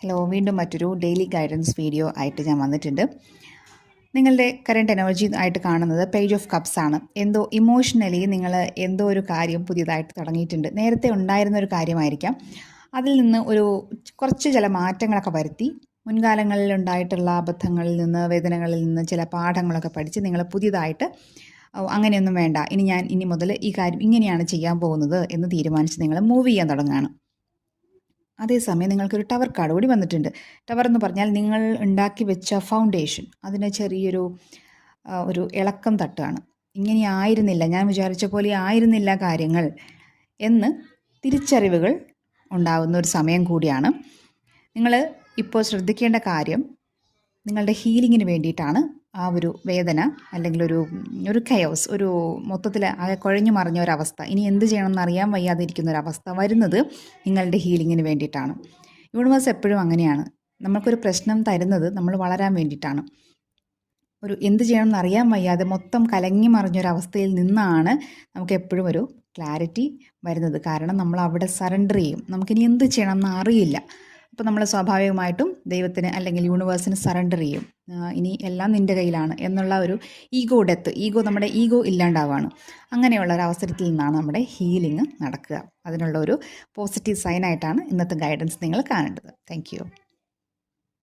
Hello, വീണ്ടും മറ്റൊരു daily guidance video ആയിട്ട് ഞാൻ വന്നിട്ടുണ്ട്. നിങ്ങളുടെ കറണ്ട് എനർജി ആയിട്ട് കാണുന്നത് പേജ് ഓഫ് കപ്സ് ആണ്. എന്തോ ഇമോഷണലി നിങ്ങൾ എന്തോ ഒരു കാര്യം പുതിയതായിട്ട് തുടങ്ങിയിട്ടുണ്ട്. നേരത്തെ ഉണ്ടായിരുന്ന ഒരു കാര്യമായിരിക്കാം. അതിൽ നിന്ന് കുറച്ച് ചില മാറ്റങ്ങളൊക്കെ വരുത്തി മുൻകാലങ്ങളിൽ ഉണ്ടായിട്ടുള്ള അബദ്ധങ്ങളിൽ നിന്ന്, വേദനകളിൽ നിന്ന് ചില പാഠങ്ങളൊക്കെ പഠിച്ച് നിങ്ങൾ പുതിയതായിട്ട് അങ്ങനെയൊന്നും വേണ്ട, ഇനി മുതൽ ഈ കാര്യം ഇങ്ങനെയാണ് ചെയ്യാൻ പോകുന്നത് എന്ന് തീരുമാനിച്ച് നിങ്ങൾ മൂവ് ചെയ്യാൻ തുടങ്ങുകയാണ്. അതേസമയം നിങ്ങൾക്കൊരു ടവർ കാർഡ് കൂടി വന്നിട്ടുണ്ട്. ടവർ എന്ന് പറഞ്ഞാൽ നിങ്ങൾ ഉണ്ടാക്കി വെച്ച ഫൗണ്ടേഷൻ അതിന് ചെറിയൊരു ഇളക്കം തട്ടുകയാണ്. ഇങ്ങനെ ആയിരുന്നില്ല, ഞാൻ വിചാരിച്ച പോലെ ആയിരുന്നില്ല കാര്യങ്ങൾ എന്ന് തിരിച്ചറിവുകൾ ഉണ്ടാകുന്ന ഒരു സമയം കൂടിയാണ്. നിങ്ങൾ ഇപ്പോൾ ശ്രദ്ധിക്കേണ്ട കാര്യം നിങ്ങളുടെ ഹീലിങ്ങിന് വേണ്ടിയിട്ടാണ് ആ ഒരു വേദന അല്ലെങ്കിൽ ഒരു കയോസ്, മൊത്തത്തിൽ ആകെ കുഴഞ്ഞു മറിഞ്ഞ ഒരവസ്ഥ, ഇനി എന്ത് ചെയ്യണമെന്ന് അറിയാൻ വയ്യാതിരിക്കുന്ന ഒരവസ്ഥ വരുന്നത് നിങ്ങളുടെ ഹീലിങ്ങിന് വേണ്ടിയിട്ടാണ്. യൂണിവേഴ്സ് എപ്പോഴും അങ്ങനെയാണ്. നമ്മൾക്കൊരു പ്രശ്നം തരുന്നത് നമ്മൾ വളരാൻ വേണ്ടിയിട്ടാണ്. എന്ത് ചെയ്യണമെന്ന് അറിയാൻ വയ്യാതെ മൊത്തം കലങ്ങി മറിഞ്ഞൊരവസ്ഥയിൽ നിന്നാണ് നമുക്ക് എപ്പോഴും ഒരു ക്ലാരിറ്റി വരുന്നത്. കാരണം നമ്മൾ അവിടെ സറണ്ടർ ചെയ്യും. നമുക്കിനി എന്ത് ചെയ്യണമെന്ന് അറിയില്ല. അപ്പോൾ നമ്മൾ സ്വാഭാവികമായിട്ടും ദൈവത്തിന് അല്ലെങ്കിൽ യൂണിവേഴ്സിന് സറണ്ടർ ചെയ്യും. ഇനി എല്ലാം നിൻ്റെ കയ്യിലാണ് എന്നുള്ള ഒരു നമ്മുടെ ഈഗോ ഇല്ലാണ്ടാവുകയാണ്. അങ്ങനെയുള്ള ഒരു അവസരത്തിൽ നിന്നാണ് നമ്മുടെ ഹീലിംഗ് നടക്കുക. അതിനുള്ള ഒരു പോസിറ്റീവ് സൈനായിട്ടാണ് ഇന്നത്തെ ഗൈഡൻസ് നിങ്ങൾ കാണേണ്ടത്. താങ്ക്